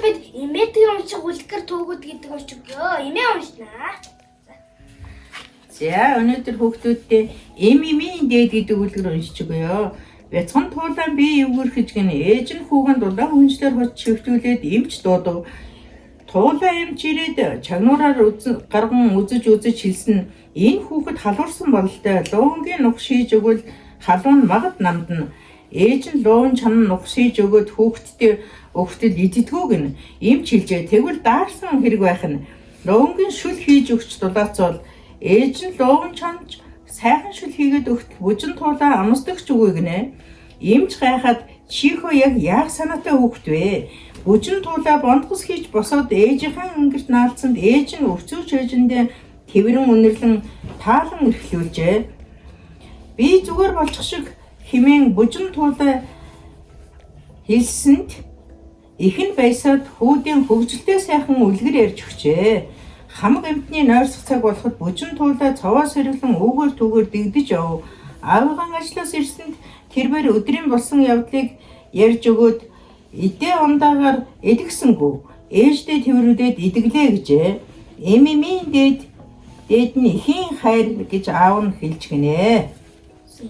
бид имэдэг унших үлгэр түүгүүд гэдэг уншиж өгөө. Имэ уншнаа. За өнөөдөр хүүхдүүдтэй эмийн дээд гэдэг үлгэр уншиж өгье. Бяцхан туулан бие эвгүрхэж гин ээж нь хүүгэнд дулаан хүнчлэр хоч чивтүүлээд эмч дуудав. Туулаа эмч ирээд чагнуураар гарган үзэж хэлсэн энэ хүүхэд халуурсан бололтой луунгийн нух шийж өгвөл халуун магад намдна. Ээж нь луун чанан нух шийж өгөөд хүүхдэд идэггүй гин эмч хэлжээ. Тэгвэл даарсан хэрэг байх нь луунгийн шүл хийж өгч дулаацвал ээж нь луун чанж сайхан шүл хийгээд өгт бүжин туулаа амсдагч үгүй гинэ. Эмч гайхаад чихөө яг яах санаатай хүүхэд вэ? Бүжин туулаа бондгос хийж босоод ээжийнхэн өнгөрт наалцсанд ээж нь өвцөөж ээжиндээ тэрвэрэн үнэрлэн таалан эрхлүүлжээ. Би зүгээр болчих шиг химэн бүжин туулаа хэлсэнд ихэн байсаад хүүдийн хөгжилтэй сайхан үлгэр ярьж өгчээ. Хамаг эмтний нойрсох цаг болоход бүжин туулаа цаваа сэргэлэн өвгөр түгээр дэгдэж яв. Аавыгаан ажлаас ирсэнд тэрээр өдрийн болсон явдлыг ярьж өгөөд идэ ундаагаар эдгсэнгүү. Ээждээ тэрвэрүүдэд идэглээ гэжээ. Дээд нь ихийн хайр гэж аав нь хэлж гинэ. За